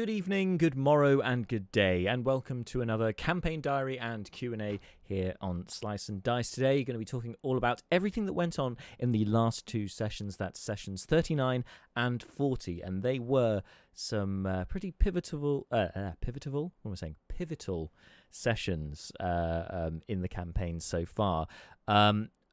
Good evening, good morrow, and good day, and welcome to another campaign diary and Q&A here on Slice and Dice. Today, you're going to be talking all about everything that went on in the last two sessions. That's sessions 39 and 40, and they were some pretty pivotal sessions in the campaign so far.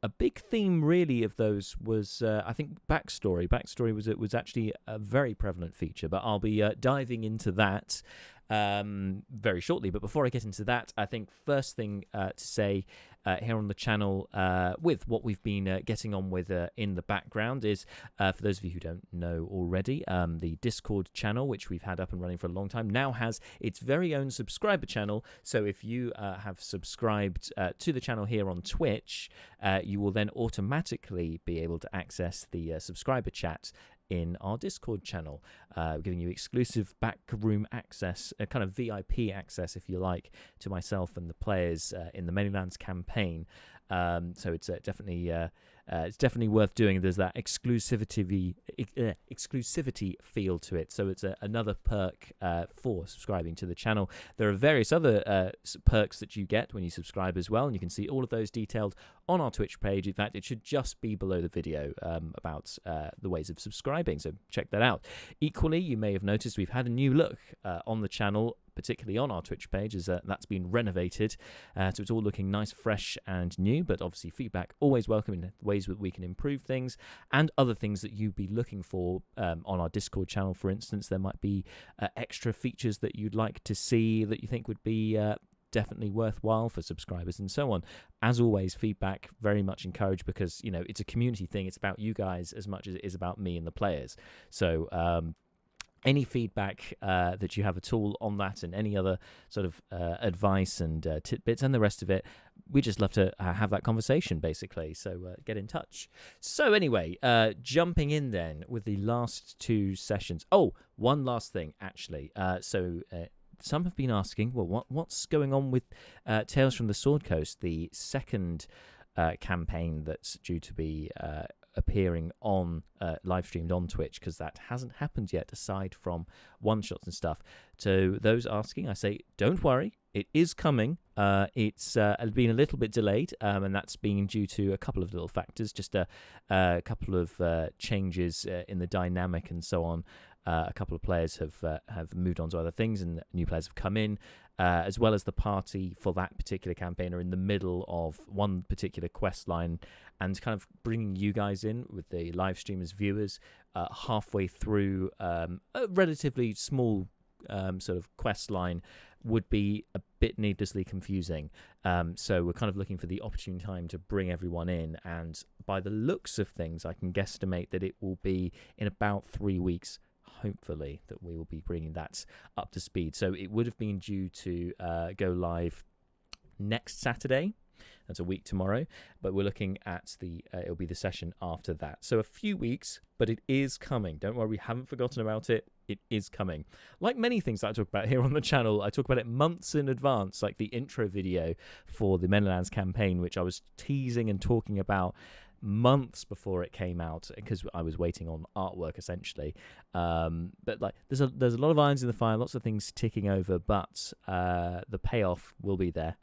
A big theme, really, of those was, I think, Backstory. Backstory was actually a very prevalent feature, but I'll be diving into that very shortly. But before I get into that, I think first thing to say here on the channel with what we've been getting on with in the background is, for those of you who don't know already, the Discord channel, which we've had up and running for a long time, now has its very own subscriber channel. So if you have subscribed to the channel here on Twitch, you will then automatically be able to access the subscriber chat in our Discord channel, giving you exclusive backroom access, kind of VIP access, if you like, to myself and the players in the Many Lands campaign. So it's definitely worth doing. There's that exclusivity feel to it. So it's another perk for subscribing to the channel. There are various other perks that you get when you subscribe as well, and you can see all of those detailed on our Twitch page. In fact, it should just be below the video about the ways of subscribing, so check that out. Equally, you may have noticed we've had a new look on the channel, particularly on our Twitch page, as that's been renovated, so it's all looking nice, fresh and new. But obviously feedback always welcome in ways that we can improve things, and other things that you'd be looking for on our Discord channel. For instance, there might be extra features that you'd like to see that you think would be definitely worthwhile for subscribers, and so on. As always, feedback very much encouraged, because it's a community thing. It's about you guys as much as it is about me and the players. So any feedback that you have at all on that, and any other sort of advice and tidbits and the rest of it, we just love to have that conversation, basically. So get in touch. So anyway, jumping in then with the last two sessions. Oh, one last thing, actually. Some have been asking, well, what's going on with Tales from the Sword Coast, the second campaign that's due to be appearing on live streamed on Twitch, because that hasn't happened yet, aside from one shots and stuff. To those asking, I say, don't worry, it is coming. It's been a little bit delayed, and that's been due to a couple of little factors, just a couple of changes in the dynamic and so on. A couple of players have moved on to other things, and new players have come in, as well as the party for that particular campaign are in the middle of one particular quest line, and kind of bringing you guys in with the live stream as viewers halfway through a relatively small sort of quest line would be a bit needlessly confusing. So we're kind of looking for the opportune time to bring everyone in, and by the looks of things, I can guesstimate that it will be in about 3 weeks, hopefully, that we will be bringing that up to speed. So it would have been due to go live next Saturday. That's a week tomorrow, but we're looking at it'll be the session after that. So a few weeks, but it is coming. Don't worry, we haven't forgotten about it. It is coming. Like many things that I talk about here on the channel, I talk about it months in advance, like the intro video for the Many Lands campaign, which I was teasing and talking about months before it came out, because I was waiting on artwork, essentially. But like, there's a lot of irons in the fire, lots of things ticking over, but the payoff will be there.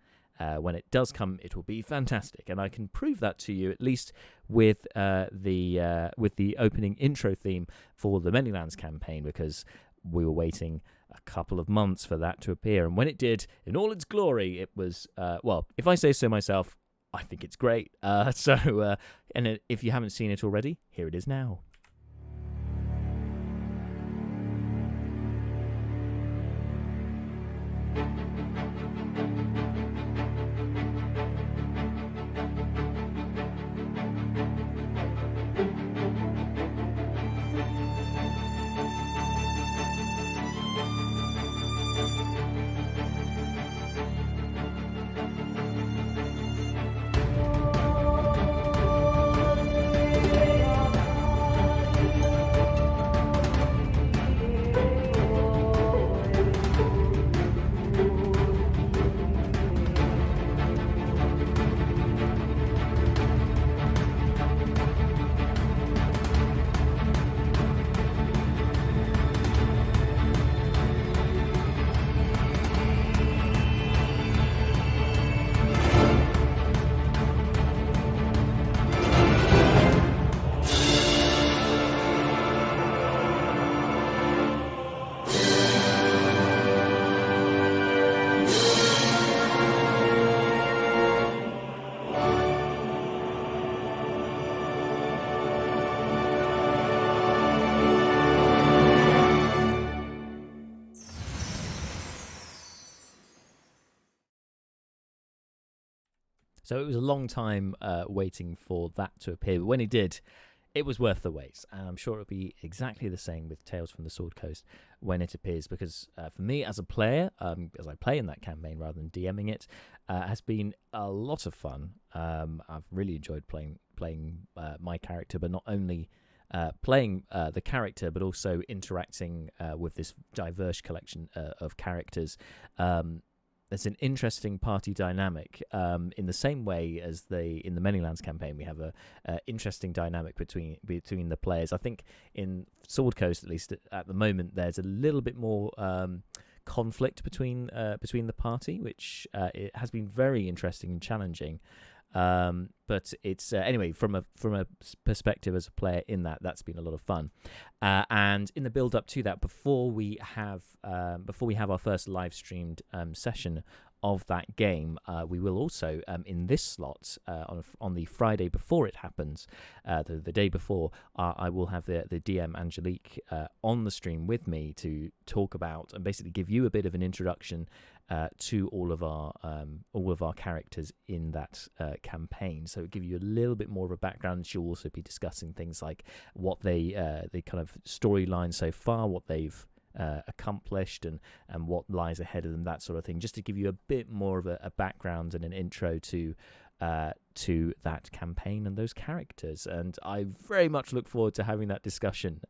When it does come, it will be fantastic, and I can prove that to you, at least with the opening intro theme for the Many Lands campaign, because we were waiting a couple of months for that to appear, and when it did, in all its glory, it was well, if I say so myself, I think it's great. And if you haven't seen it already, here it is now. So it was a long time waiting for that to appear, but when it did, it was worth the wait, and I'm sure it'll be exactly the same with Tales from the Sword Coast when it appears, because for me as a player, as I play in that campaign rather than DMing it, has been a lot of fun. I've really enjoyed playing my character, but not only playing the character, but also interacting with this diverse collection of characters. There's an interesting party dynamic in the same way as in the Many Lands campaign. We have a interesting dynamic between the players. I think in Sword Coast, at least at the moment, there's a little bit more conflict between the party, which it has been very interesting and challenging. But it's anyway, from a perspective as a player in that's been a lot of fun. And in the build up to that, before we have our first live streamed session of that game, we will also in this slot on the Friday before it happens, the day before, I will have the DM Angelique on the stream with me to talk about and basically give you a bit of an introduction to all of our characters in that campaign. So it'll give you a little bit more of a background. She'll also be discussing things like what the kind of storyline so far, what they've accomplished, and what lies ahead of them, that sort of thing, just to give you a bit more of a background and an intro to that campaign and those characters. And I very much look forward to having that discussion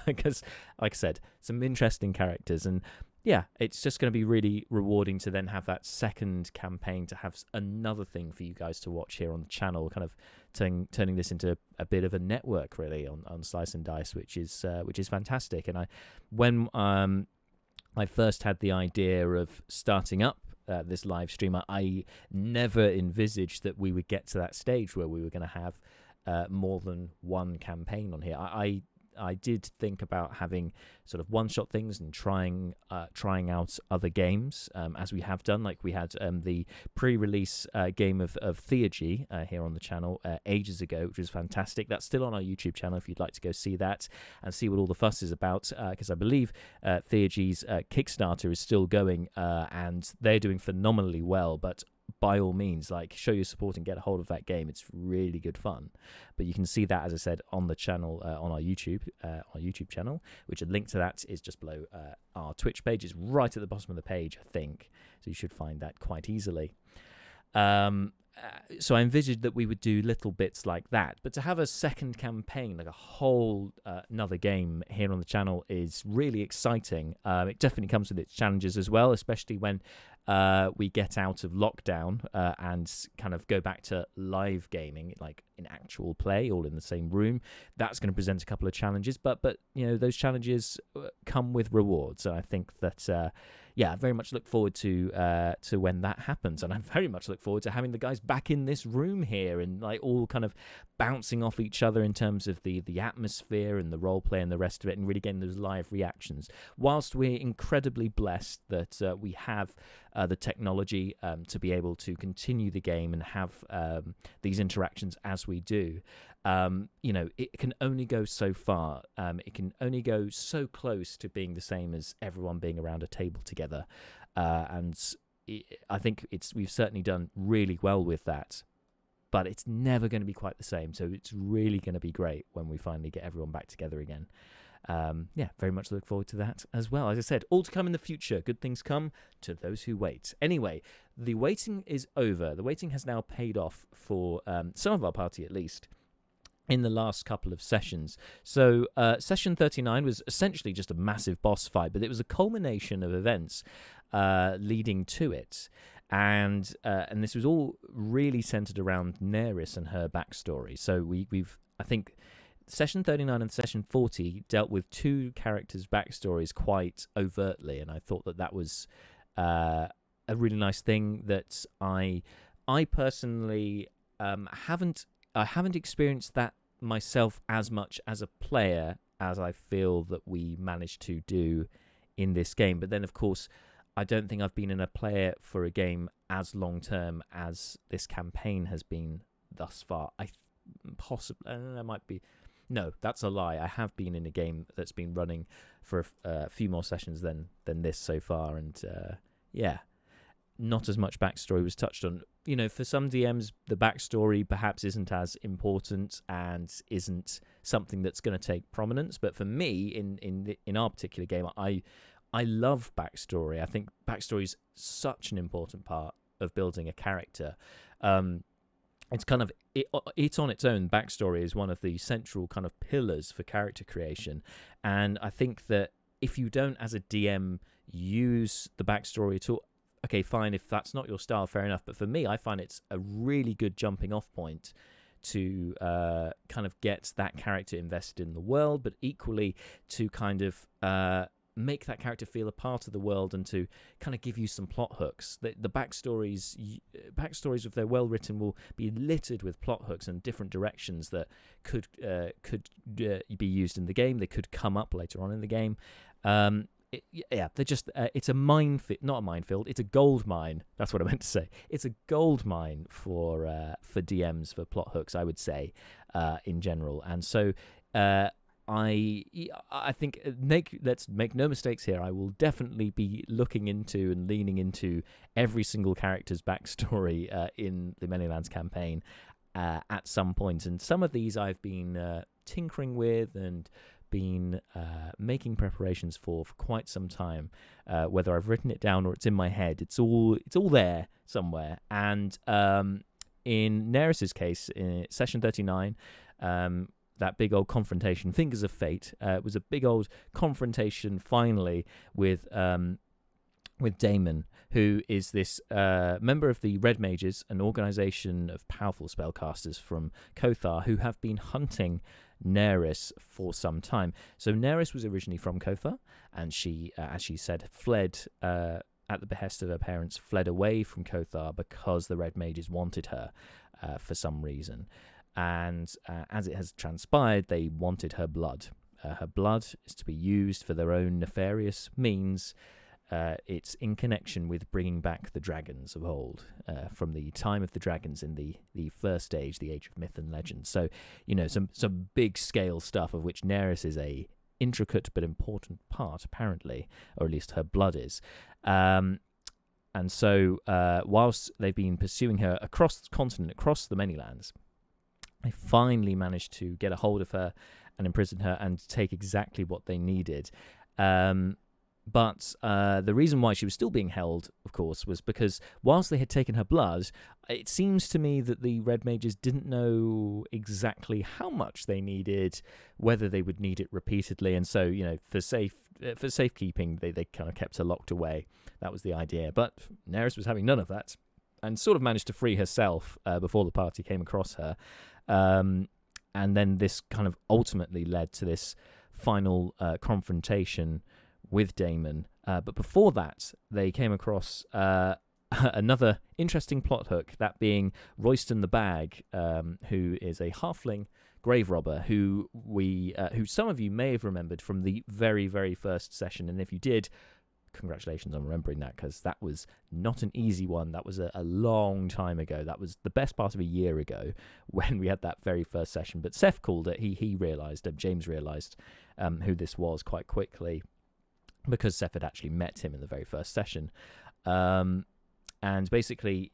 because, like I said, some interesting characters. And yeah, it's just going to be really rewarding to then have that second campaign, to have another thing for you guys to watch here on the channel, kind of turning this into a bit of a network, really, on Slice and Dice, which is fantastic. And when I first had the idea of starting up this live stream, I never envisaged that we would get to that stage where we were going to have more than one campaign on here. I did think about having sort of one-shot things and trying out other games, as we have done. Like we had the pre-release game of Theurgy here on the channel ages ago, which was fantastic. That's still on our YouTube channel if you'd like to go see that and see what all the fuss is about, because I believe Theurgy's Kickstarter is still going, and they're doing phenomenally well. But by all means, like, show your support and get a hold of that game. It's really good fun. But you can see that, as I said, on the channel, on our YouTube channel, which a link to that is just below our Twitch page. It's right at the bottom of the page, I think. So you should find that quite easily. So I envisaged that we would do little bits like that, but to have a second campaign, like a whole another game here on the channel, is really exciting. It definitely comes with its challenges as well, especially when we get out of lockdown and kind of go back to live gaming, like in actual play, all in the same room. That's going to present a couple of challenges, but you know, those challenges come with rewards. And I think that I very much look forward to when that happens, and I very much look forward to having the guys back in this room here and like all kind of bouncing off each other in terms of the atmosphere and the role play and the rest of it, and really getting those live reactions. Whilst we're incredibly blessed that we have the technology to be able to continue the game and have these interactions as we do, you know, it can only go so far. It can only go so close to being the same as everyone being around a table together, and I think we've certainly done really well with that. But it's never going to be quite the same. So it's really going to be great when we finally get everyone back together again. Very much look forward to that as well. As I said, all to come in the future. Good things come to those who wait. Anyway, the waiting is over. The waiting has now paid off for some of our party, at least, in the last couple of sessions. So session 39 was essentially just a massive boss fight, but it was a culmination of events leading to it. And this was all really centered around Neris and her backstory. So I think session 39 and session 40 dealt with two characters' backstories quite overtly, and I thought that was a really nice thing that I personally haven't experienced that myself as much as a player as I feel that we managed to do in this game. But then, of course, I don't think I've been in a player for a game as long term as this campaign has been thus far. There might be. No, that's a lie. I have been in a game that's been running for a few more sessions than this so far, and not as much backstory was touched on. For some DMs, the backstory perhaps isn't as important and isn't something that's going to take prominence. But for me, in our particular game, I love backstory. I think backstory is such an important part of building a character. It's kind of it on its own. Backstory is one of the central kind of pillars for character creation, and I think that if you don't, as a DM, use the backstory at all, okay, fine. If that's not your style, fair enough. But for me, I find it's a really good jumping off point to kind of get that character invested in the world, but equally to kind of make that character feel a part of the world and to kind of give you some plot hooks. The backstories, if they're well written, will be littered with plot hooks and different directions that could be used in the game. They could come up later on in the game. They're just it's a minefield, not a minefield. It's a gold mine. That's what I meant to say. It's a gold mine for DMs, for plot hooks, I would say, in general. And so I think let's make no mistakes here. I will definitely be looking into and leaning into every single character's backstory in the Many Lands campaign at some point. And some of these I've been tinkering with and been making preparations for quite some time. Whether I've written it down or it's in my head, it's all there somewhere. And in Neris's case, in session 39. That big old confrontation, Fingers of Fate, was a big old confrontation finally with Daemon, who is this member of the Red Mages, an organization of powerful spellcasters from Kothar who have been hunting Neris for some time. So Neris was originally from Kothar, and she, as she said, fled at the behest of her parents, fled away from Kothar because the Red Mages wanted her for some reason. And as it has transpired, they wanted her blood. Her blood is to be used for their own nefarious means. It's in connection with bringing back the dragons of old, from the time of the dragons in the first age, the age of myth and legend. So, some big scale stuff of which Neris is a intricate but important part, apparently, or at least her blood is. And so, whilst they've been pursuing her across the continent, across the Many Lands, they finally managed to get a hold of her and imprison her and take exactly what they needed. But the reason why she was still being held, of course, was because whilst they had taken her blood, it seems to me that the Red Mages didn't know exactly how much they needed, whether they would need it repeatedly. And so, for safekeeping, they kind of kept her locked away. That was the idea. But Neris was having none of that and sort of managed to free herself before the party came across her. And then this kind of ultimately led to this final confrontation with Daemon. But before that, they came across another interesting plot hook, that being Royston the Bag, who is a halfling grave robber who some of you may have remembered from the very, very first session. And if you did, congratulations on remembering that, because that was not an easy one. That was a long time ago. That was the best part of a year ago when we had that very first session. But Seth called it. He realised, James realised who this was quite quickly, because Seth had actually met him in the very first session. And basically,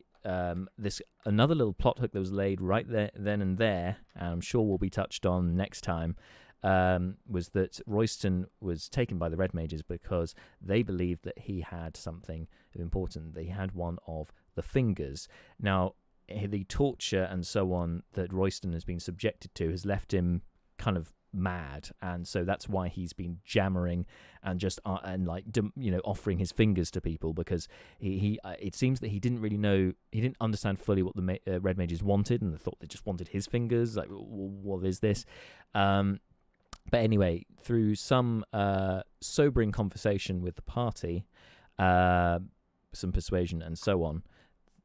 this another little plot hook that was laid right there, then and there, and I'm sure will be touched on next time, was that Royston was taken by the Red Mages because they believed that he had something important. They had one of the fingers. Now, the torture and so on that Royston has been subjected to has left him kind of mad, and so that's why he's been jammering and just offering his fingers to people, because he it seems that he didn't understand fully what the Red Mages wanted, and they thought they just wanted his fingers. Like, what is this? But anyway, through some sobering conversation with the party, some persuasion and so on,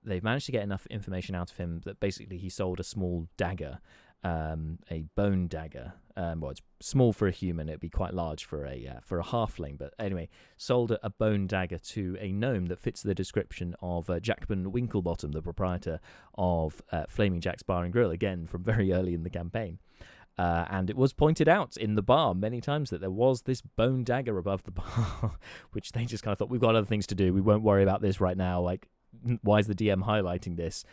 they've managed to get enough information out of him that basically he sold a small dagger, a bone dagger. Well, it's small for a human; it'd be quite large for a halfling. But anyway, sold a bone dagger to a gnome that fits the description of Jackman Winklebottom, the proprietor of Flaming Jack's Bar and Grill, again from very early in the campaign. And it was pointed out in the bar many times that there was this bone dagger above the bar, which they just kind of thought, we've got other things to do. We won't worry about this right now. Like, why is the DM highlighting this?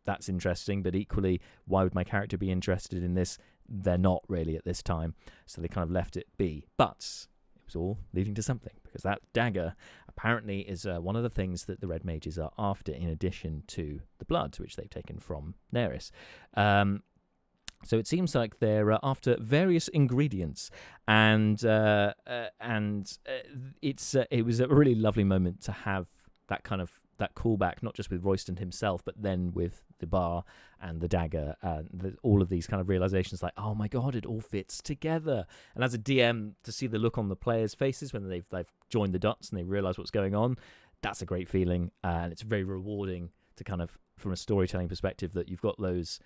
That's interesting, but equally, why would my character be interested in this? They're not really at this time, so they kind of left it be. But it was all leading to something, because that dagger apparently is one of the things that the red mages are after, in addition to the blood, which they've taken from Neris. So it seems like they're after various ingredients, and it was a really lovely moment to have that kind of that callback, not just with Royston himself, but then with the bar and the dagger, and all of these kind of realizations, like, oh my god, it all fits together. And as a DM, to see the look on the players' faces when they've joined the dots and they realize what's going on, that's a great feeling, and it's very rewarding to kind of, from a storytelling perspective, that you've got those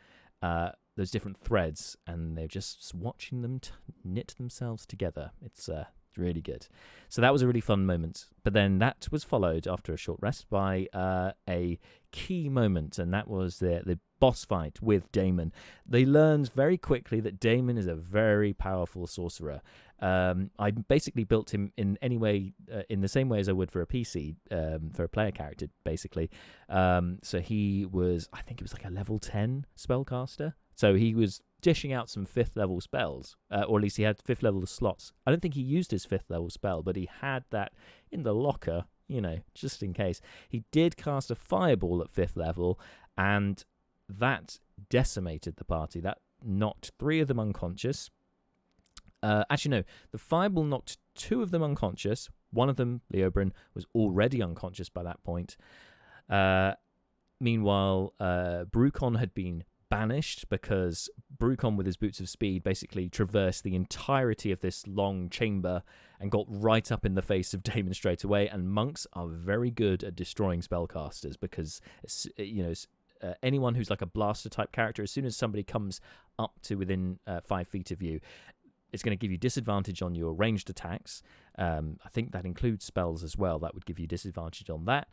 different threads and they're just watching them knit themselves together. It's really good. So that was a really fun moment. But then that was followed, after a short rest, by a key moment, and that was the boss fight with Daemon. They learned very quickly that Daemon is a very powerful sorcerer. I basically built him in the same way as I would for a PC, for a player character, basically. So he was, I think it was like a level 10 spellcaster. So he was dishing out some 5th level spells, or at least he had 5th level slots. I don't think he used his 5th level spell, but he had that in the locker, just in case. He did cast a fireball at 5th level, and that decimated the party. That knocked 3 of them unconscious. Actually, no, the fireball knocked 2 of them unconscious. One of them, Leobrin, was already unconscious by that point. Meanwhile, Brucon had been banished, because Brucon, with his boots of speed, basically traversed the entirety of this long chamber and got right up in the face of Daemon straight away. And monks are very good at destroying spellcasters, because anyone who's like a blaster type character, as soon as somebody comes up to within 5 feet of you, it's going to give you disadvantage on your ranged attacks. I think that includes spells as well. That would give you disadvantage on that.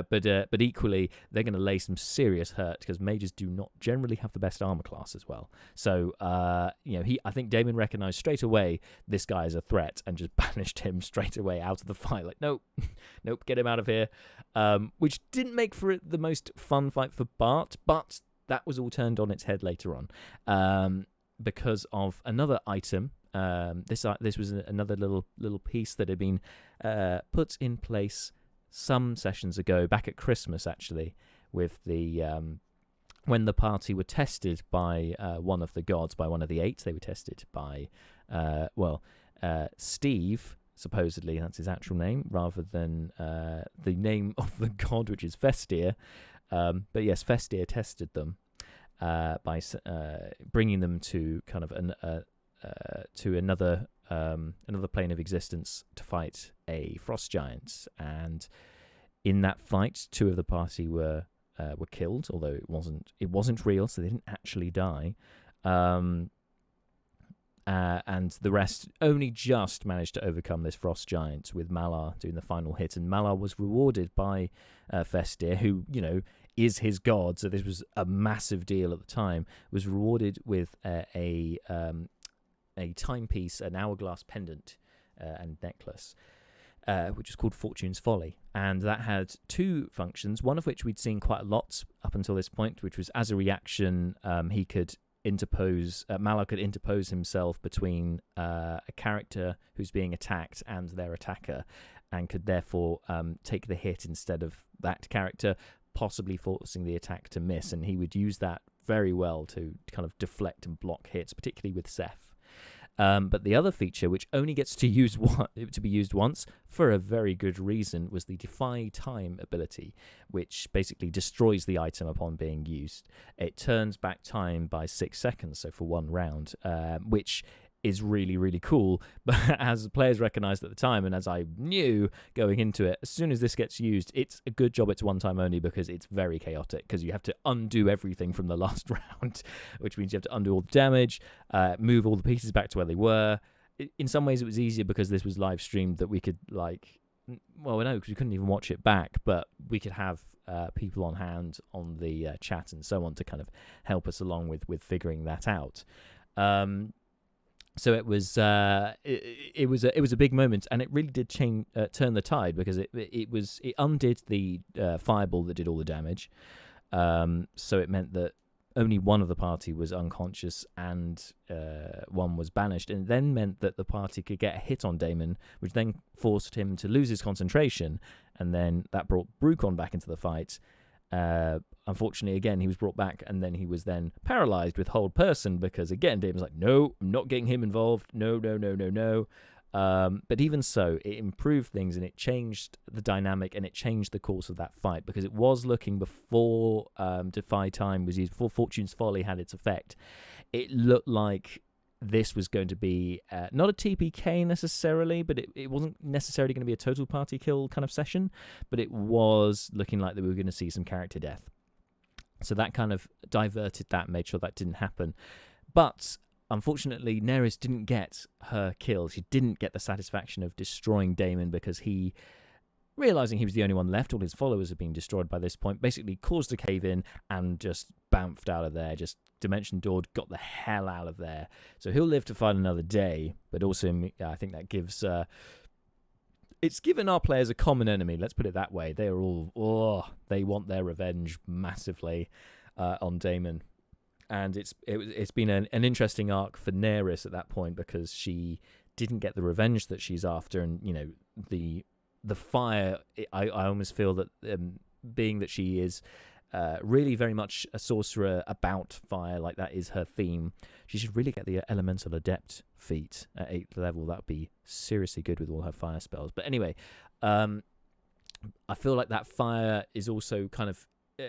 But equally, they're going to lay some serious hurt, because mages do not generally have the best armor class as well. So, I think Daemon recognized straight away this guy as a threat and just banished him straight away out of the fight. Like, nope, get him out of here. Which didn't make for it the most fun fight for Bart, but that was all turned on its head later on. Because of another item. This was another little piece that had been put in place some sessions ago, back at Christmas actually, with the when the party were tested by one of the gods, by one of the 8. They were tested by Steve, supposedly that's his actual name, rather than the name of the god, which is Festir. But yes, Festir tested them by bringing them to kind of to another plane of existence to fight a frost giant. And in that fight, 2 of the party were killed, although it wasn't real, so they didn't actually die. And the rest only just managed to overcome this frost giant, with Malar doing the final hit. And Malar was rewarded by Festir, who is his god, so this was a massive deal at the time, was rewarded with a timepiece, an hourglass pendant and necklace, which is called Fortune's Folly. And that had 2 functions, one of which we'd seen quite a lot up until this point, which was, as a reaction, he could interpose, Malar could interpose himself between a character who's being attacked and their attacker, and could therefore take the hit instead of that character, possibly forcing the attack to miss. And he would use that very well to kind of deflect and block hits, particularly with Seth. But the other feature, which only gets to be used once for a very good reason, was the Defy Time ability, which basically destroys the item upon being used. It turns back time by 6 seconds, so for 1 round, which is really, really cool. But as players recognized at the time, and as I knew going into it, as soon as this gets used, it's a good job it's one time only, because it's very chaotic, because you have to undo everything from the last round, which means you have to undo all the damage, move all the pieces back to where they were. In some ways it was easier because this was live streamed, that we could because we couldn't even watch it back, but we could have people on hand on the chat and so on to kind of help us along with figuring that out. So it was a big moment, and it really did turn the tide, because it undid the fireball that did all the damage. So it meant that only one of the party was unconscious and one was banished, and it then meant that the party could get a hit on Damon, which then forced him to lose his concentration, and then that brought Brucon back into the fight. Unfortunately, again, he was brought back, and then he was then paralyzed with hold person, because again, Damon's like, no, I'm not getting him involved. No. But even so, it improved things, and it changed the dynamic, and it changed the course of that fight, because it was looking before Defy Time was used, before Fortune's Folly had its effect. It looked like this was going to be not a TPK necessarily, but it wasn't necessarily going to be a total party kill kind of session, but it was looking like that we were going to see some character death. So that kind of diverted that, made sure that didn't happen. But unfortunately, Neris didn't get her kill. She didn't get the satisfaction of destroying Damon, because he, realizing he was the only one left, all his followers had been destroyed by this point, basically caused a cave-in and just bamfed out of there, just Dimension Doored, got the hell out of there. So he'll live to fight another day, but also I think that gives... it's given our players a common enemy, let's put it that way. They are all... they want their revenge massively on Damon. And it's been an interesting arc for Neris at that point, because she didn't get the revenge that she's after, and, you know, the fire, I almost feel that being that she is really very much a sorcerer about fire, like that is her theme, she should really get the Elemental Adept feat at 8th level. That would be seriously good with all her fire spells. But anyway, I feel like that fire is also kind of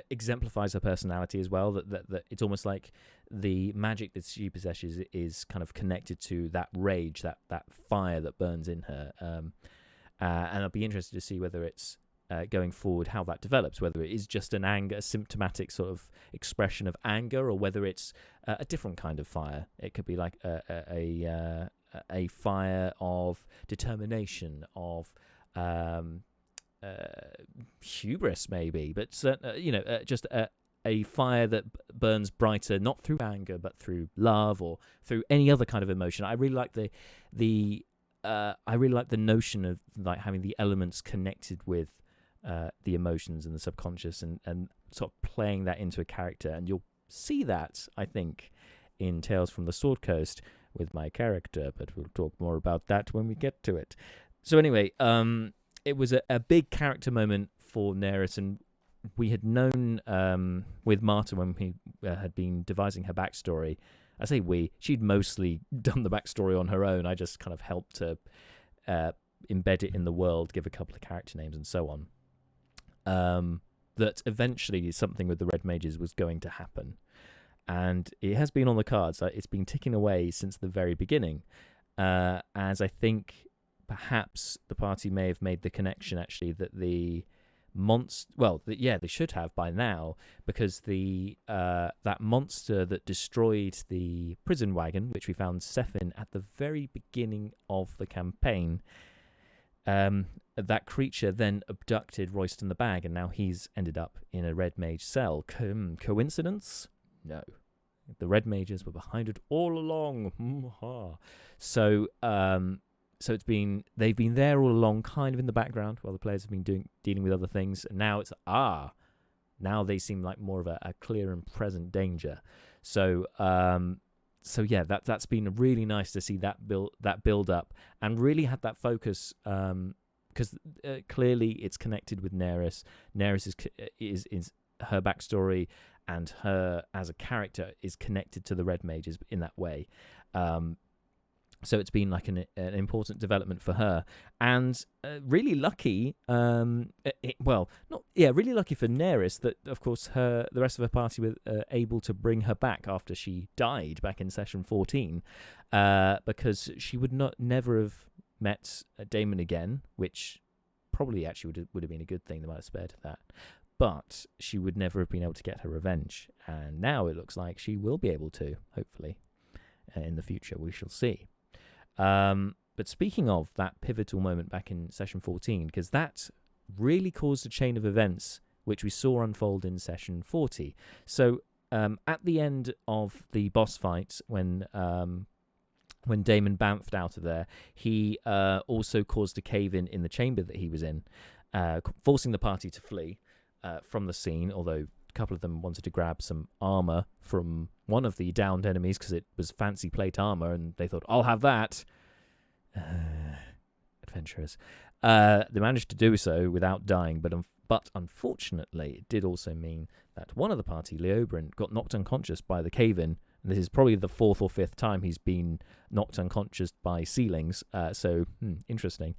exemplifies her personality as well, that it's almost like the magic that she possesses is kind of connected to that rage, that fire that burns in her. And I'll be interested to see whether it's going forward, how that develops, whether it is just a symptomatic sort of expression of anger, or whether it's a different kind of fire. It could be like a fire of determination, of hubris maybe, but just a fire that burns brighter, not through anger but through love, or through any other kind of emotion. I really like the notion of like having the elements connected with the emotions and the subconscious, and sort of playing that into a character. And you'll see that, I think, in Tales from the Sword Coast with my character, but we'll talk more about that when we get to it. So anyway, it was a big character moment for Neris, and we had known with Marta when we had been devising her backstory. I say she'd mostly done the backstory on her own. I just kind of helped to embed it in the world, give a couple of character names and so on. That eventually something with the Red Mages was going to happen. And it has been on the cards. It's been ticking away since the very beginning. As I think perhaps the party may have made the connection, actually, that the monster... Well, they should have by now, because that monster that destroyed the prison wagon, which we found Seth in at the very beginning of the campaign, that creature then abducted Royston the Bag, and now he's ended up in a Red Mage cell. Coincidence? No. The Red Mages were behind it all along. So they've been there all along, kind of in the background, while the players have been dealing with other things. And now it's now they seem like more of a clear and present danger. So yeah, that's been really nice to see that build up, and really had that focus, because clearly it's connected with Neris. Neris is her backstory, and her as a character is connected to the Red Mages in that way. So it's been like an important development for her, and really lucky. Really lucky for Neris that, of course, the rest of her party were able to bring her back after she died back in session 14, because she would never have met Damon again, which probably actually would have been a good thing. They might have spared her that. But she would never have been able to get her revenge. And now it looks like she will be able to, hopefully, in the future. We shall see. But speaking of that pivotal moment back in session 14, because that really caused a chain of events which we saw unfold in session 40. So at the end of the boss fight, when when Damon bamfed out of there, he also caused a cave-in the chamber that he was in, forcing the party to flee from the scene, although a couple of them wanted to grab some armor from one of the downed enemies because it was fancy plate armor, and they thought, I'll have that. Adventurers. They managed to do so without dying, but unfortunately, it did also mean that one of the party, Leobrin, got knocked unconscious by the cave-in. And this is probably the 4th or 5th time he's been knocked unconscious by ceilings. Interesting.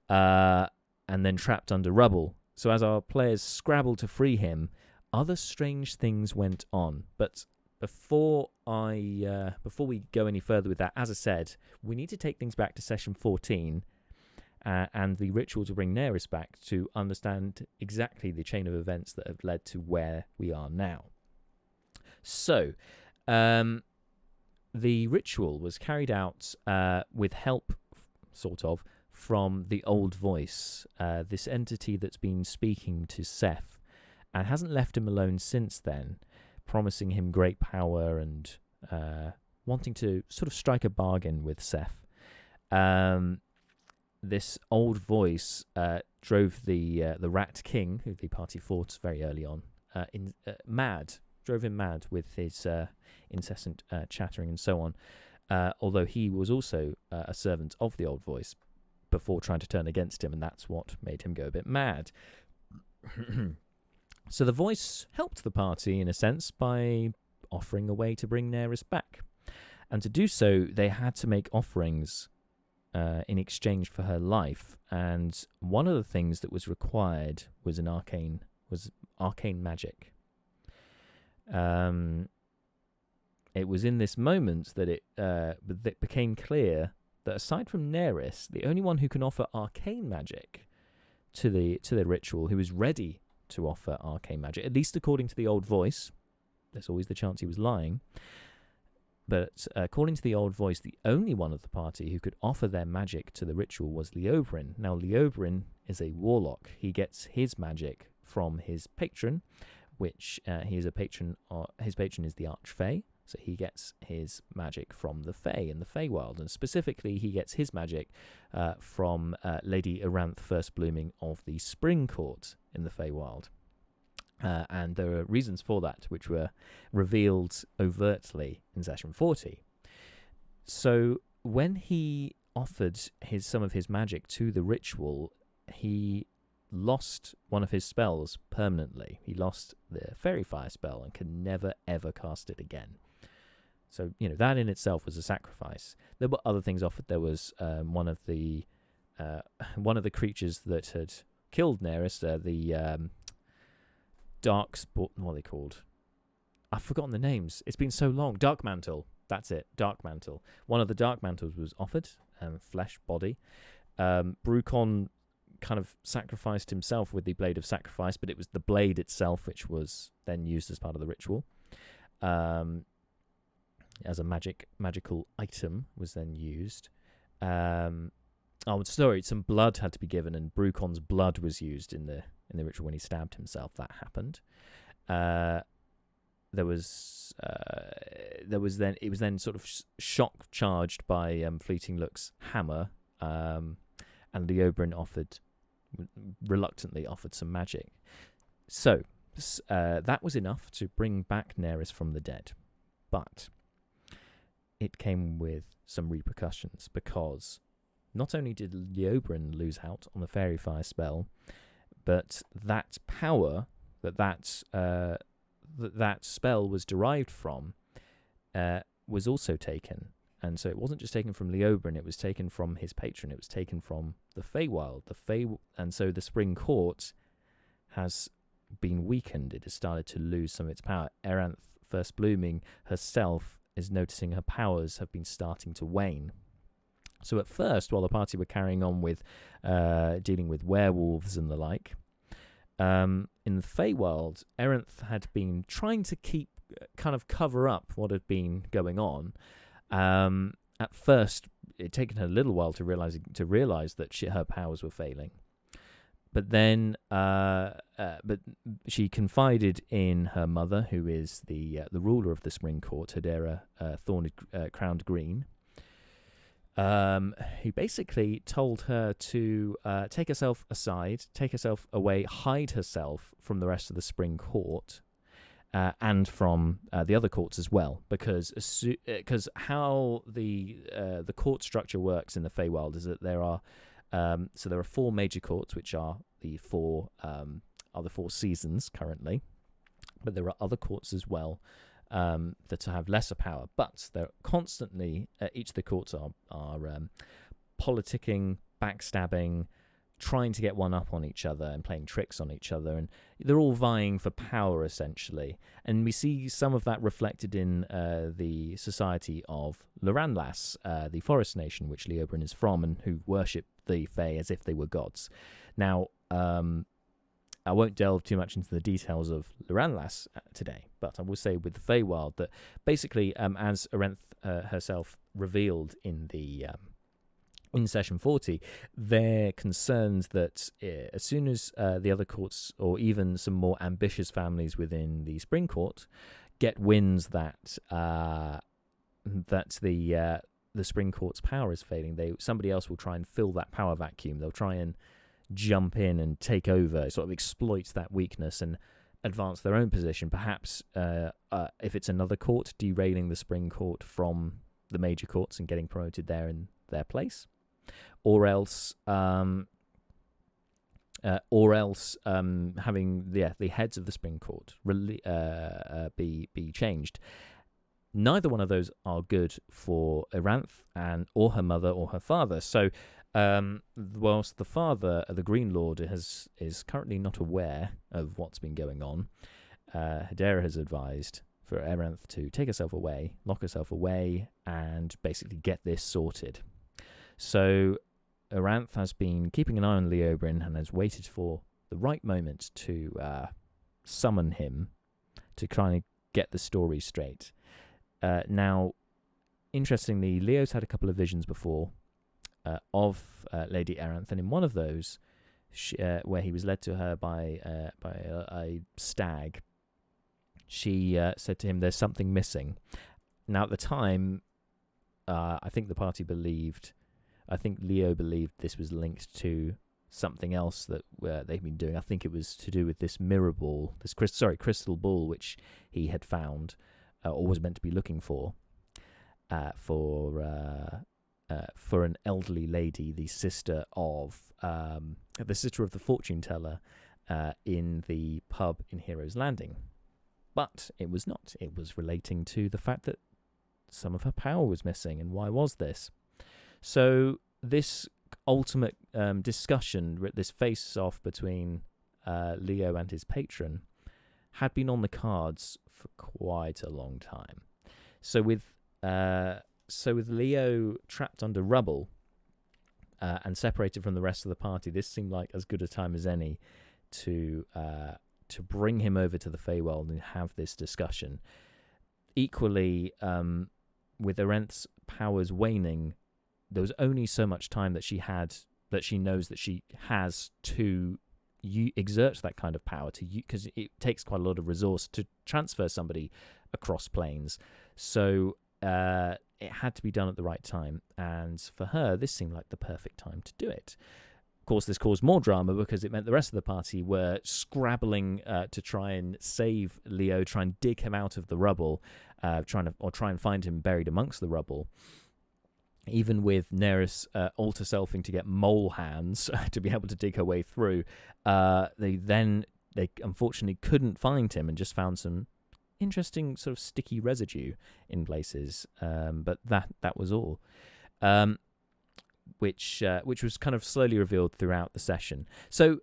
And then trapped under rubble. So as our players scrabbled to free him, other strange things went on. But before we go any further with that, as I said, we need to take things back to session 14 and the ritual to bring Neris back to understand exactly the chain of events that have led to where we are now. So, the ritual was carried out with help, sort of, from the old voice, this entity that's been speaking to Seth and hasn't left him alone since then, promising him great power and wanting to sort of strike a bargain with Seth. This old voice drove the Rat King, who the party fought very early on, mad. Drove him mad with his incessant chattering and so on, although he was also a servant of the old voice before trying to turn against him, and that's what made him go a bit mad. So the voice helped the party, in a sense, by offering a way to bring Neris back. And to do so, they had to make offerings in exchange for her life, and one of the things that was required was arcane magic. It was in this moment that it became clear that aside from Neris, the only one who can offer arcane magic to the ritual, who is ready to offer arcane magic, at least according to the old voice, there's always the chance he was lying, but according to the old voice, the only one of the party who could offer their magic to the ritual was Leobrin. Now, Leobrin is a warlock. He gets his magic from his patron, which he is a patron. His patron is the Archfey, so he gets his magic from the Fey in the Feywild, and specifically he gets his magic from Lady Aranth First Blooming of the Spring Court in the Feywild. And there are reasons for that, which were revealed overtly in session 40. So when he offered some of his magic to the ritual, he lost one of his spells permanently. He lost the Fairy Fire spell and can never, ever cast it again. So, that in itself was a sacrifice. There were other things offered. There was one of the creatures that had killed Neris, the what are they called? I've forgotten the names. It's been so long. Dark Mantle. That's it. Dark Mantle. One of the Dark Mantles was offered, flesh, body. Brucon kind of sacrificed himself with the Blade of Sacrifice, but it was the blade itself which was then used as part of the ritual. As a magical item was then used. Some blood had to be given, and Brucon's blood was used in the ritual when he stabbed himself. That happened. It was then sort of shock charged by Fleeting Look's hammer, and Leobrin reluctantly offered some magic. So that was enough to bring back Neris from the dead, but it came with some repercussions, because not only did Leobrin lose out on the Fairy Fire spell, but that power that spell was derived from was also taken. And so it wasn't just taken from Leobrin, it was taken from his patron, it was taken from the Feywild. And so the Spring Court has been weakened. It has started to lose some of its power. Aranth First Blooming herself is noticing her powers have been starting to wane. So at first, while the party were carrying on with dealing with werewolves and the like, in the Feywild, Aranth had been trying to cover up what had been going on. At first, it had taken her a little while to realize that her powers were failing. But then, but she confided in her mother, who is the ruler of the Spring Court, Hedera Crowned Green, He basically told her to take herself aside, take herself away, hide herself from the rest of the Spring Court, and from the other courts as well, because how the court structure works in the Feywild is that there are 4 major courts, which are the four seasons currently, but there are other courts as well that have lesser power, but they're constantly each of the courts are politicking, backstabbing, trying to get one up on each other and playing tricks on each other, and they're all vying for power essentially. And we see some of that reflected in the society of Loranlas, the forest nation which Leobryn is from, and who worship the Fey as if they were gods. Now, I won't delve too much into the details of Loranlas today, but I will say with the Feywild that basically, as Arenth herself revealed in in session 40, they're concerned that as soon as the other courts, or even some more ambitious families within the Spring Court, get winds that the Spring Court's power is fading, somebody else will try and fill that power vacuum. They'll try and jump in and take over, sort of exploit that weakness and advance their own position. Perhaps if it's another court, derailing the Spring Court from the major courts and getting promoted there in their place, or else having the heads of the Spring Court be changed. Neither one of those are good for Aranth or her mother or her father. So whilst the father, the Green Lord, is currently not aware of what's been going on, Hedera has advised for Aranth to take herself away, lock herself away, and basically get this sorted. So Aranth has been keeping an eye on Leobryn and has waited for the right moment to summon him to try and get the story straight. Now, interestingly, Leo's had a couple of visions before of Lady Aranth, and in one of those, where he was led to her by a stag, she said to him, "There's something missing." Now, at the time, I think Leo believed this was linked to something else that they've been doing. I think it was to do with this mirror ball, crystal ball, which he had found or was meant to be looking for an elderly lady, the sister of the fortune teller in the pub in Heroes Landing. But it was not. It was relating to the fact that some of her power was missing, and why was this? So this ultimate discussion, this face-off between Leo and his patron, had been on the cards for quite a long time. So with Leo trapped under rubble and separated from the rest of the party, this seemed like as good a time as any to bring him over to the Feywild and have this discussion. Equally, with Arenth's powers waning, there was only so much time that she knows that she has to exert that kind of power, because it takes quite a lot of resource to transfer somebody across planes. So it had to be done at the right time, and for her, this seemed like the perfect time to do it. Of course, this caused more drama because it meant the rest of the party were scrabbling to try and save Leo, try and dig him out of the rubble, try and find him buried amongst the rubble. Even with Neris alter selfing to get mole hands to be able to dig her way through, they unfortunately couldn't find him and just found some interesting sort of sticky residue in places. But that was all, which was kind of slowly revealed throughout the session. So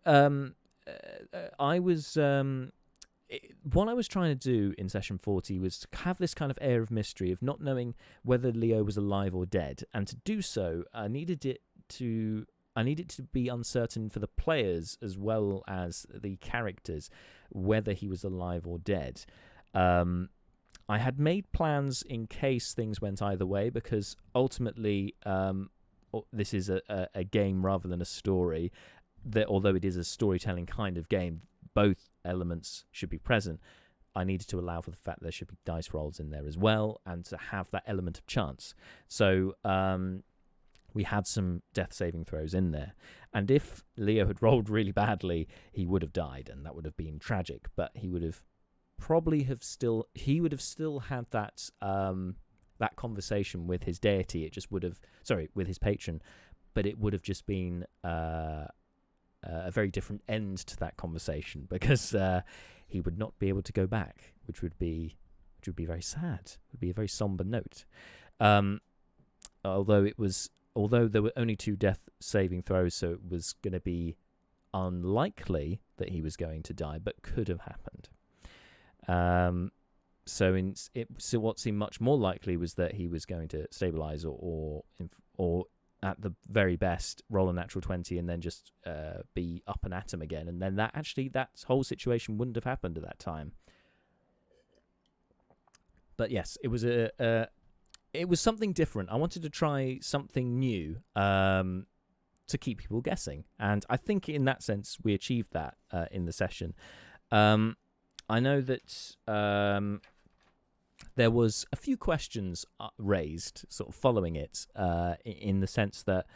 what I was trying to do in session 40 was to have this kind of air of mystery of not knowing whether Leo was alive or dead, and to do so, I needed it to be uncertain for the players as well as the characters whether he was alive or dead. I had made plans in case things went either way, because ultimately this is a game rather than a story. That although it is a storytelling kind of game, both elements should be present. I needed to allow for the fact there should be dice rolls in there as well, and to have that element of chance. So we had some death saving throws in there. And if Leo had rolled really badly, he would have died, and that would have been tragic. But he would have still had that that conversation with his deity. It just would have, with his patron, but it would have just been a very different end to that conversation, because he would not be able to go back, which would be very sad. It would be a very somber note. Although there were only 2 death saving throws, so it was going to be unlikely that he was going to die, but could have happened. So what seemed much more likely was that he was going to stabilize, or at the very best roll a natural 20 and then just be up and at him again, and then that whole situation wouldn't have happened at that time. But yes, it was it was something different. I wanted to try something new to keep people guessing, and I think in that sense we achieved that in the session. I know that there was a few questions raised sort of following it, in the sense that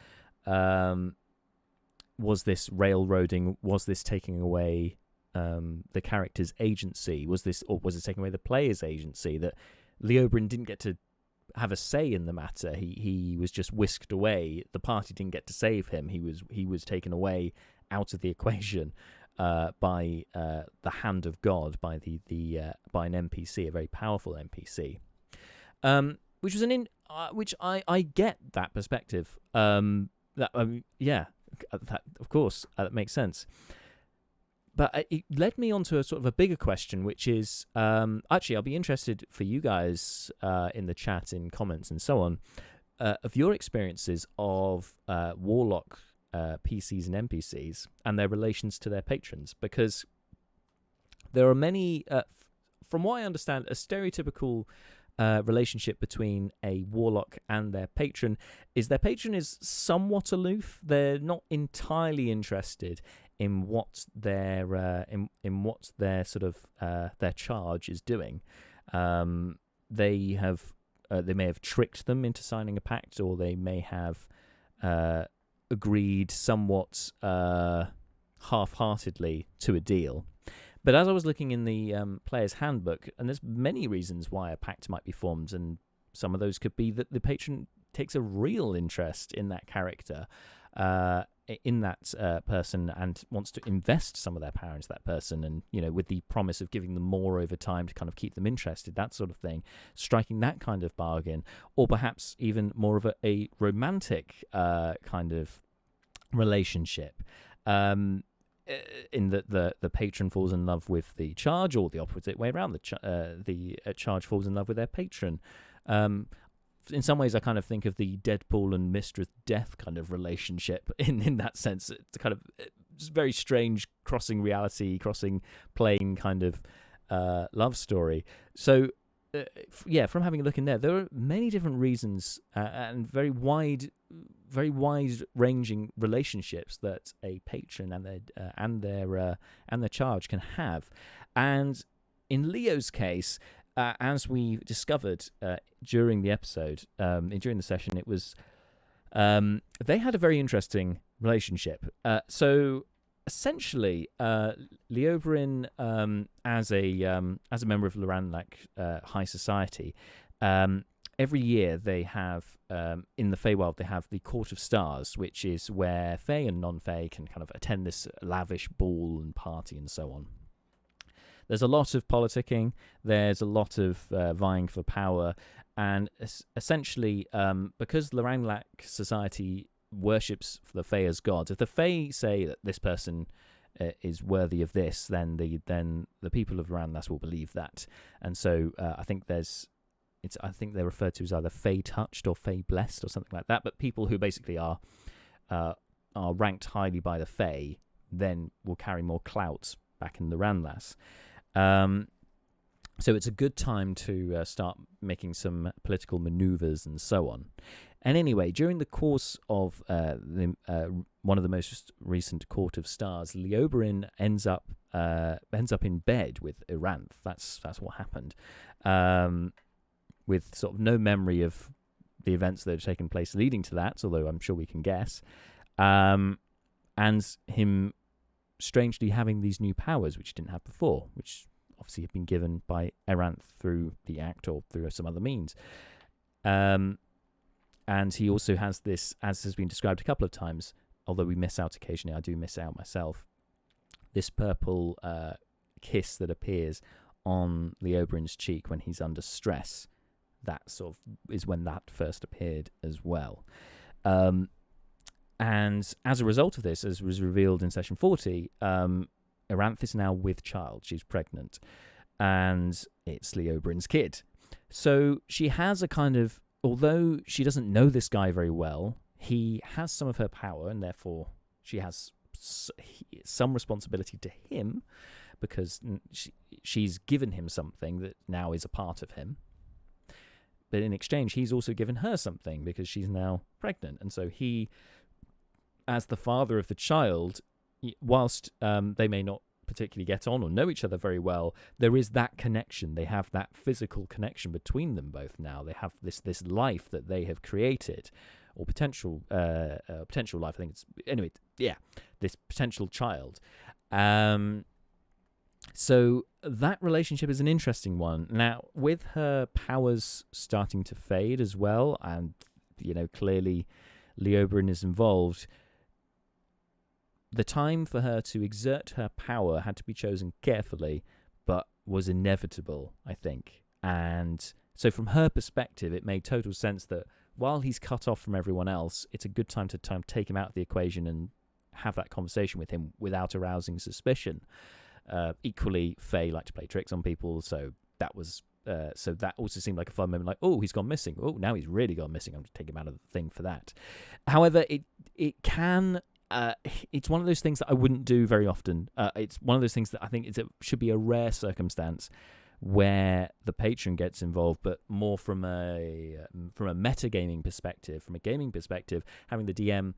was this railroading? Was this taking away the character's agency? Was it taking away the player's agency, that Leobrin didn't get to have a say in the matter? He was just whisked away. The party didn't get to save him. He was taken away out of the equation by the hand of God, by by an NPC, a very powerful NPC, which was which I get that perspective. That of course that makes sense. But it led me on to a sort of a bigger question, which is, actually, I'll be interested for you guys in the chat, in comments and so on, of your experiences of Warlock PCs and NPCs and their relations to their patrons. Because there are many, from what I understand, a stereotypical relationship between a Warlock and their patron is somewhat aloof. They're not entirely interested in what their sort of their charge is doing. They may have tricked them into signing a pact, or they may have agreed somewhat half-heartedly to a deal. But as I was looking in the player's handbook, and there's many reasons why a pact might be formed, and some of those could be that the patron takes a real interest in that character, in that person, and wants to invest some of their power into that person, and with the promise of giving them more over time to kind of keep them interested, that sort of thing, striking that kind of bargain, or perhaps even more of a romantic kind of relationship, in that the patron falls in love with the charge, or the opposite way around, the charge falls in love with their patron. In some ways, I kind of think of the Deadpool and Mistress Death kind of relationship in that sense. It's kind of very strange, crossing reality, crossing plane kind of love story. So, from having a look in there are many different reasons and very wide-ranging relationships that a patron and their charge can have. And in Leo's case, as we discovered during the episode, during the session, it was they had a very interesting relationship. So essentially, Leobrin, as a member of Loranlak High Society, every year they have in the Feywild they have the Court of Stars, which is where Fey and non-Fey can kind of attend this lavish ball and party and so on. There's a lot of politicking. There's a lot of vying for power. And essentially, because Loranlak society worships the Fae as gods, if the Fae say that this person is worthy of this, then the people of Loranlas will believe that. And so I think they're referred to as either Fae touched or Fae blessed or something like that. But people who basically are ranked highly by the Fae then will carry more clout back in Loranlas. So it's a good time to start making some political maneuvers and so on. And anyway, during the course of one of the most recent Court of Stars, Leobrin ends up in bed with Iranth. That's what happened. With sort of no memory of the events that have taken place leading to that, although I'm sure we can guess. And him strangely having these new powers, which he didn't have before, which obviously have been given by Erath through the act or through some other means. And he also has this, as has been described a couple of times, although we miss out occasionally, I do miss out myself, this purple kiss that appears on Leobrin's cheek when he's under stress. That sort of is when that first appeared as well. And as a result of this, as was revealed in session 40, Erath is now with child. She's pregnant. And it's Leobrin's kid. So she has a kind of, although she doesn't know this guy very well, he has some of her power, and therefore she has some responsibility to him, because she's given him something that now is a part of him. But in exchange, he's also given her something because she's now pregnant. And so he, as the father of the child, whilst they may not particularly get on or know each other very well, there is that connection. They have that physical connection between them both now. They have this life that they have created, or potential life. I think it's, anyway, yeah, this potential child. So that relationship is an interesting one. Now, with her powers starting to fade as well, and, clearly Leobrin is involved, the time for her to exert her power had to be chosen carefully, but was inevitable, I think. And so from her perspective, it made total sense that while he's cut off from everyone else, it's a good time to take him out of the equation and have that conversation with him without arousing suspicion. Equally, Faye liked to play tricks on people, so that was so that also seemed like a fun moment. Like, oh, he's gone missing. Oh, now he's really gone missing. I'm going to take him out of the thing for that. However, it can. It's one of those things that I wouldn't do very often. It's one of those things that I think it should be a rare circumstance where the patron gets involved, but more from a metagaming perspective, from a gaming perspective, having the DM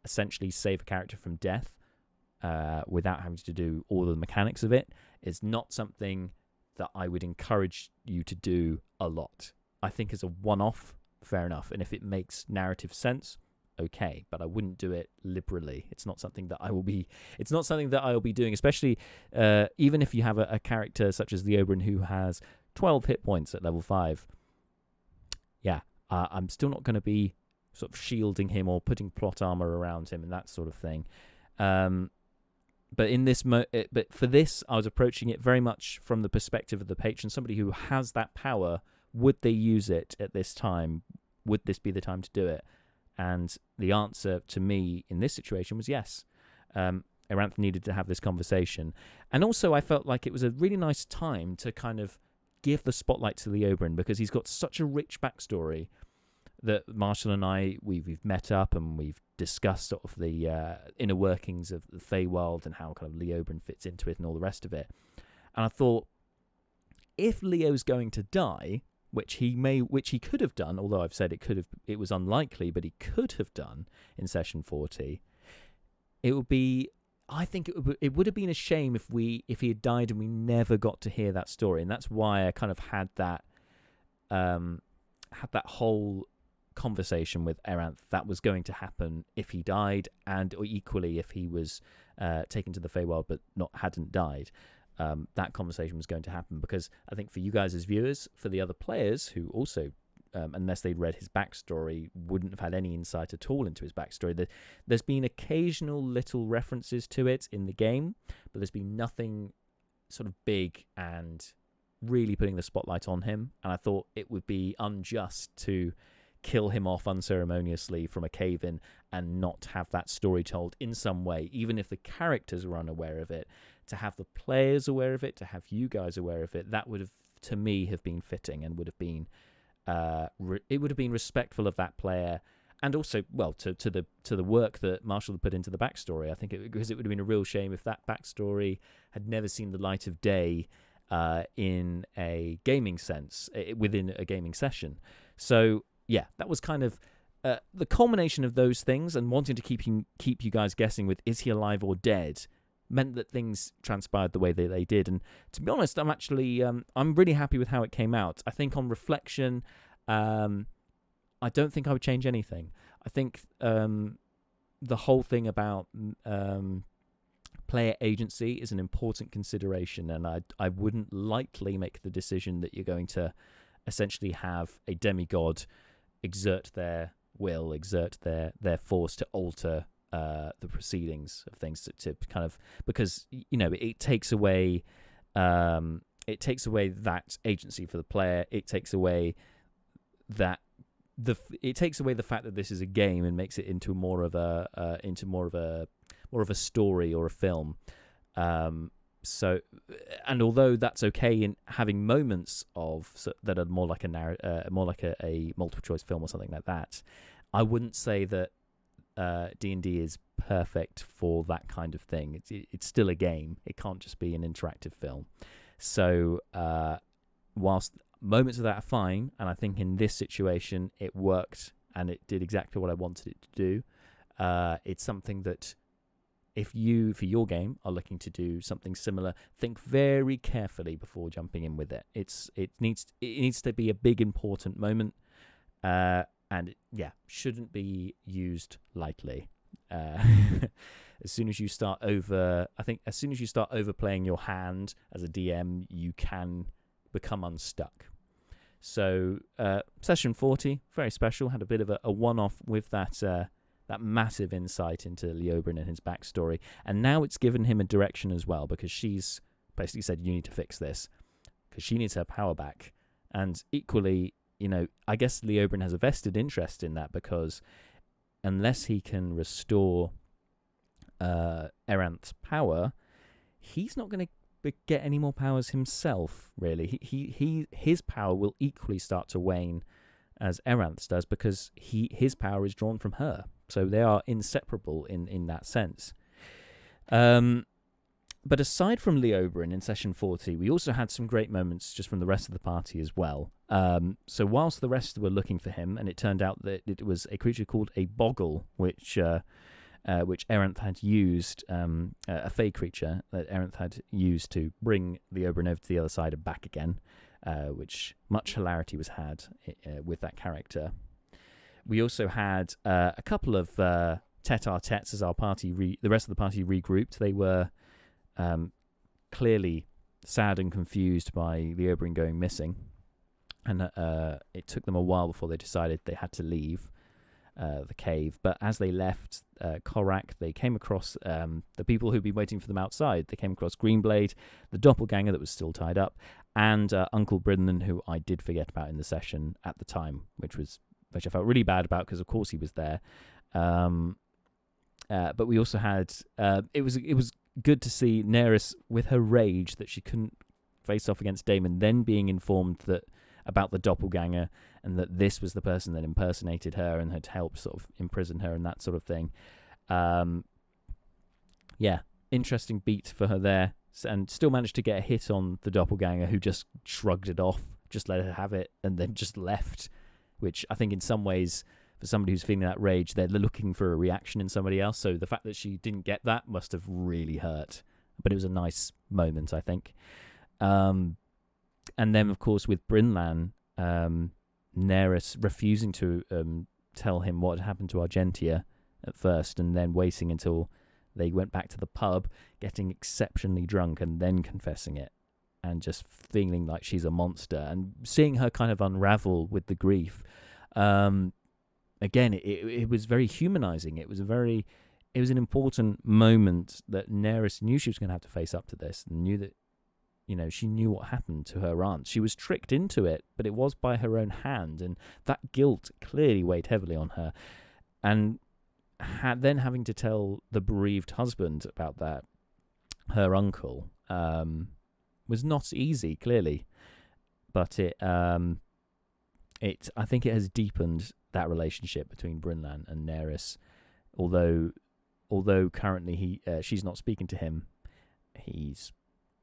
essentially save a character from death without having to do all the mechanics of it is not something that I would encourage you to do a lot. I think as a one-off, fair enough, and if it makes narrative sense, okay, but I wouldn't do it liberally. It's not something that I will be doing, especially even if you have a character such as Leobrin who has 12 hit points at level 5. Yeah, I'm still not going to be sort of shielding him or putting plot armor around him and that sort of thing. But in this, but for this, I was approaching it very much from the perspective of the patron, somebody who has that power. Would they use it at this time? Would this be the time to do it? And the answer to me in this situation was yes. Erath needed to have this conversation. And also I felt like it was a really nice time to kind of give the spotlight to Leobrin, because he's got such a rich backstory that Marshall and I, we've met up and we've discussed sort of the inner workings of the Feywild and how kind of Leobrin fits into it and all the rest of it. And I thought, if Leo's going to die, which he could have done, although I've said it was unlikely, but he could have done in session 40. It would have been a shame if he had died and we never got to hear that story, and that's why I kind of had that whole conversation with Erath that was going to happen if he died, and or equally if he was taken to the Feywild but hadn't died. That conversation was going to happen, because I think for you guys as viewers, for the other players who also, unless they'd read his backstory, wouldn't have had any insight at all into his backstory. There's been occasional little references to it in the game, but there's been nothing sort of big and really putting the spotlight on him. And I thought it would be unjust to kill him off unceremoniously from a cave-in and not have that story told in some way, even if the characters were unaware of it. To have the players aware of it, to have you guys aware of it, that would have, to me, have been fitting, and would have been it would have been respectful of that player, and also, well, to the work that Marshall had put into the backstory. I think because it would have been a real shame if that backstory had never seen the light of day in a gaming sense, within a gaming session. So yeah, that was kind of the culmination of those things, and wanting to keep you guys guessing with, is he alive or dead, meant that things transpired the way that they did. And to be honest, I'm really happy with how it came out. I think on reflection, I don't think I would change anything. I think the whole thing about player agency is an important consideration, and I wouldn't lightly make the decision that you're going to essentially have a demigod exert their will, exert their force to alter the proceedings of things to kind of, because it takes away that agency for the player. It takes away the fact that this is a game and makes it into more of a story or a film. So, and although that's okay in having moments that are more like a multiple choice film or something like that, I wouldn't say that D&D is perfect for that kind of thing. It's still a game. It can't just be an interactive film. So, whilst moments of that are fine, and I think in this situation it worked and it did exactly what I wanted it to do, it's something that if you, for your game, are looking to do something similar, think very carefully before jumping in with it. It needs to be a big, important moment, and shouldn't be used lightly. As soon as you start overplaying your hand as a DM, you can become unstuck. So session 40, very special, had a bit of a one-off with that massive insight into Leobrin and his backstory, and now it's given him a direction as well, because she's basically said, you need to fix this, because she needs her power back. And equally, I guess Leobrin has a vested interest in that, because unless he can restore Eranth's power, he's not going to get any more powers himself, really. His power will equally start to wane as Eranth's does, because his power is drawn from her. So they are inseparable in that sense. But aside from Leobrin in session 40, we also had some great moments just from the rest of the party as well. So whilst the rest were looking for him, and it turned out that it was a creature called a boggle, which Eranth had used, a fey creature that Eranth had used to bring Leobrin over to the other side and back again, which much hilarity was had with that character. We also had a couple of tete-a-tetes as our party, the rest of the party regrouped. They were clearly sad and confused by Leobrin going missing, and it took them a while before they decided they had to leave the cave. But as they left Korak, they came across the people who'd been waiting for them outside. They came across Greenblade, the doppelganger that was still tied up, and Uncle Brennan, who I did forget about in the session at the time, which I felt really bad about, because of course he was there. But we also had it was good to see Neris with her rage that she couldn't face off against Damon, then being informed about the doppelganger, and that this was the person that impersonated her and had helped sort of imprison her and that sort of thing. Interesting beat for her there, and still managed to get a hit on the doppelganger, who just shrugged it off, just let her have it, and then just left, which I think in some ways, for somebody who's feeling that rage, they're looking for a reaction in somebody else. So the fact that she didn't get that must have really hurt. But it was a nice moment, I think. And then, of course, with Brinlan, Neris refusing to tell him what had happened to Argentia at first, and then waiting until they went back to the pub, getting exceptionally drunk, and then confessing it, and just feeling like she's a monster, and seeing her kind of unravel with the grief. Again, it was very humanizing. It was an important moment that Neris knew she was going to have to face up to this, and knew that, she knew what happened to her aunt. She was tricked into it, but it was by her own hand, and that guilt clearly weighed heavily on her. And then having to tell the bereaved husband about that, her uncle, was not easy, clearly. But I think it has deepened that relationship between Brinlan and Neris. Although currently she's not speaking to him, he's,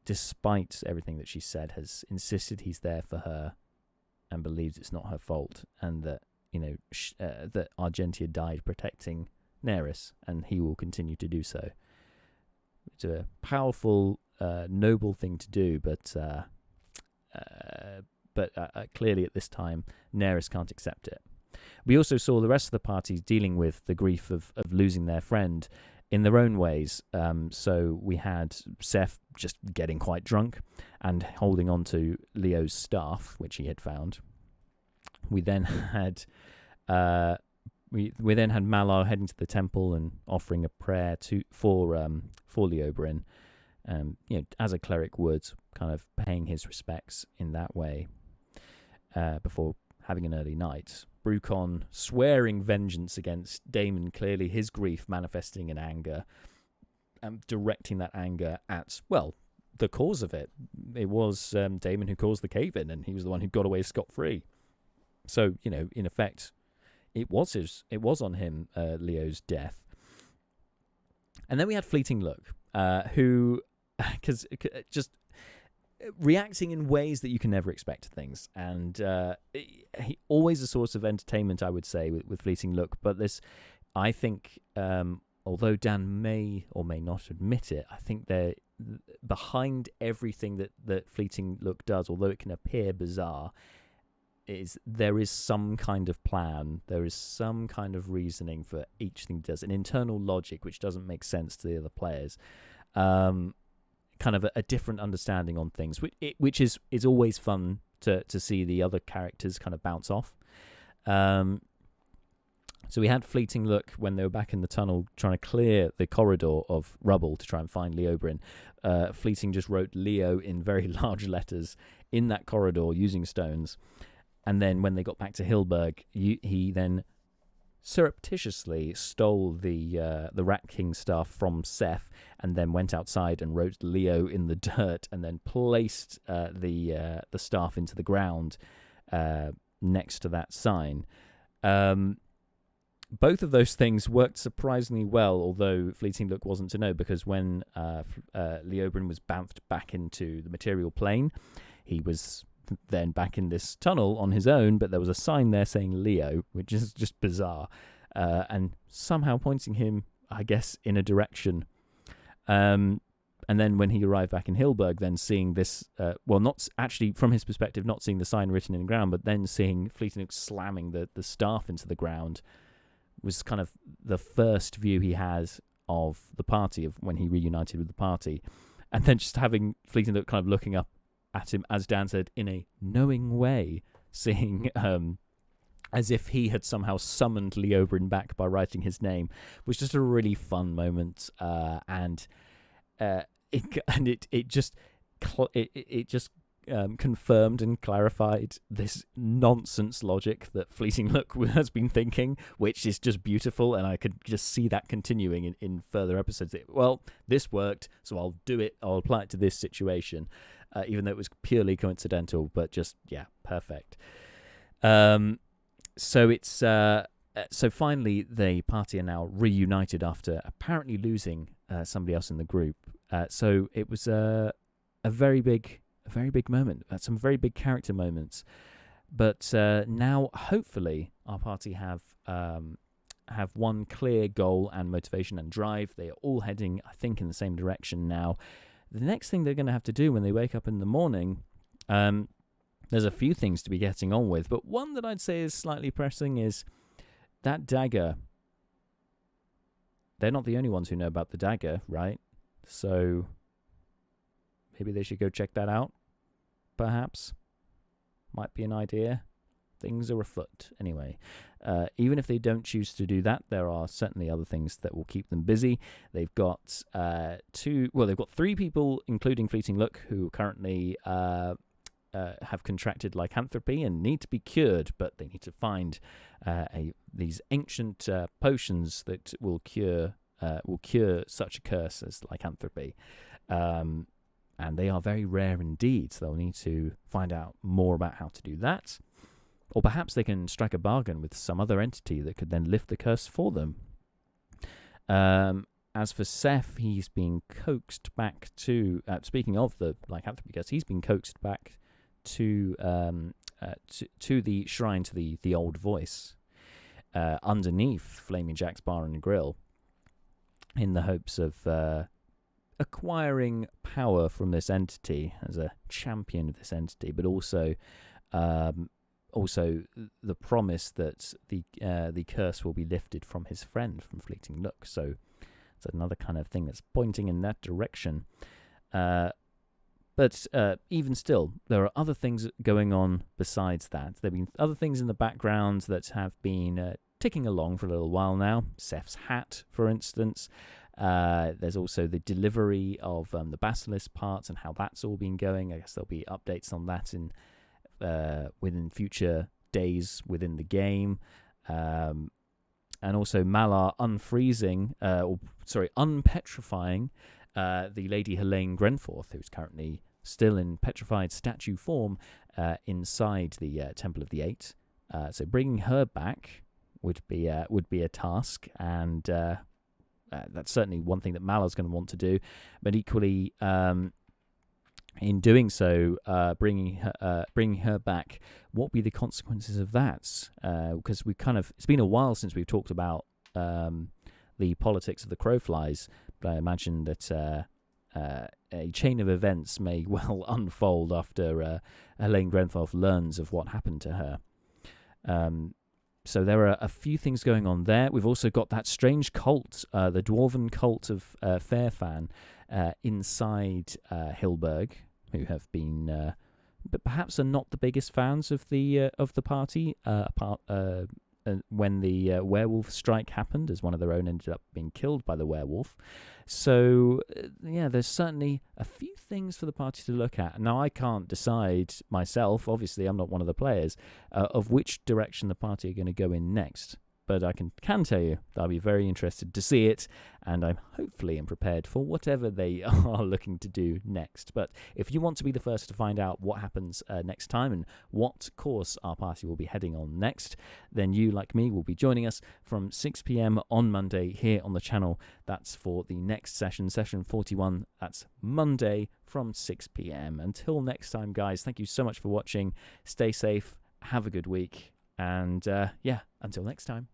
despite everything that she said, has insisted he's there for her and believes it's not her fault, and that that Argentia died protecting Neris, and he will continue to do so. It's a powerful, noble thing to do, but clearly at this time Neris can't accept it. We also saw the rest of the parties dealing with the grief of losing their friend in their own ways. So we had Seth just getting quite drunk and holding on to Leo's staff, which he had found. We then had we then had Malar heading to the temple and offering a prayer for Leobryn, as a cleric would, kind of paying his respects in that way before having an early night. Brucon swearing vengeance against Damon, clearly his grief manifesting in anger, and directing that anger at, well, the cause of it. It was Damon who caused the cave-in, and he was the one who got away scot-free. So, in effect, it was on him, Leo's death. And then we had Fleeting Look, who, just reacting in ways that you can never expect to things, and he always a source of entertainment, I would say, with Fleeting Look. But this, I think, although Dan may or may not admit it, I think they're behind everything that Fleeting Look does, although it can appear bizarre, there is some kind of plan, there is some kind of reasoning for each thing he does, an internal logic which doesn't make sense to the other players. Kind of a different understanding on things, which is always fun to see the other characters kind of bounce off. So we had Fleeting Look when they were back in the tunnel trying to clear the corridor of rubble to try and find Leobryn. Fleeting just wrote Leo in very large letters in that corridor using stones. And then when they got back to Hilberg, he then surreptitiously stole the Rat King staff from Seth, and then went outside and wrote Leo in the dirt, and then placed the staff into the ground next to that sign. Both of those things worked surprisingly well, although Fleeting Look wasn't to know, because when Leobryn was bounced back into the material plane, he was then back in this tunnel on his own, but there was a sign there saying Leo, which is just bizarre, and somehow pointing him, I guess, in a direction. And then when he arrived back in Hilberg, then seeing this, not actually from his perspective, not seeing the sign written in the ground, but then seeing Fleeting Look slamming the staff into the ground, was kind of the first view he has of the party, of when he reunited with the party. And then just having Fleeting Look kind of looking up at him, as Dan said, in a knowing way, seeing as if he had somehow summoned Leobryn back by writing his name, was just a really fun moment, and it just confirmed and clarified this nonsense logic that Fleeting Look has been thinking, which is just beautiful, and I could just see that continuing in further episodes. Well, this worked, so I'll do it. I'll apply it to this situation. Even though it was purely coincidental, but just, perfect. So finally the party are now reunited after apparently losing somebody else in the group. So it was a very big moment, some very big character moments. But now, hopefully, our party have one clear goal and motivation and drive. They are all heading, I think, in the same direction now. The next thing they're going to have to do when they wake up in the morning, there's a few things to be getting on with, but one that I'd say is slightly pressing is that dagger. They're not the only ones who know about the dagger, right? So maybe they should go check that out, perhaps. Might be an idea. Things are afoot. Anyway, even if they don't choose to do that, there are certainly other things that will keep them busy. They've got they've got 3 people, including Fleeting Look, who currently have contracted lycanthropy and need to be cured, but they need to find these ancient potions that will cure such a curse as lycanthropy. And they are very rare indeed, so they'll need to find out more about how to do that. Or perhaps they can strike a bargain with some other entity that could then lift the curse for them. As for Seth, he's been coaxed back to... speaking of the lycanthropy curse, he's been coaxed back to the shrine, to the old voice, underneath Flaming Jack's Bar and Grill, in the hopes of acquiring power from this entity as a champion of this entity, but also also the promise that the curse will be lifted from his friend from Fleeting Look. So it's another kind of thing that's pointing in that direction. But even still, there are other things going on besides that. There have been other things in the background that have been ticking along for a little while now. Seth's hat, for instance. There's also the delivery of the Basilisk parts and how that's all been going. I guess there'll be updates on that within future days within the game. And also Malar unpetrifying the Lady Helene Grenforth, who's currently still in petrified statue form inside the Temple of the Eight. So bringing her back would be a task, and that's certainly one thing that Malar's going to want to do. But equally, in doing so, bringing her back, what will be the consequences of that? Because it's been a while since we've talked about the politics of the Crowflies, but I imagine that a chain of events may well unfold after Helene Grenforth learns of what happened to her. So there are a few things going on there. We've also got that strange cult, the Dwarven cult of Fairfan, inside Hilberg, who have been, but perhaps are not the biggest fans of the party. When the werewolf strike happened, as one of their own ended up being killed by the werewolf. So, there's certainly a few things for the party to look at. Now, I can't decide myself, obviously I'm not one of the players, of which direction the party are going to go in next. But I can tell you that I'll be very interested to see it, and I'm hopefully prepared for whatever they are looking to do next. But if you want to be the first to find out what happens next time and what course our party will be heading on next, then you, like me, will be joining us from 6 p.m. on Monday here on the channel. That's for the next session 41. That's Monday from 6 p.m. Until next time, guys, thank you so much for watching. Stay safe, have a good week. And until next time.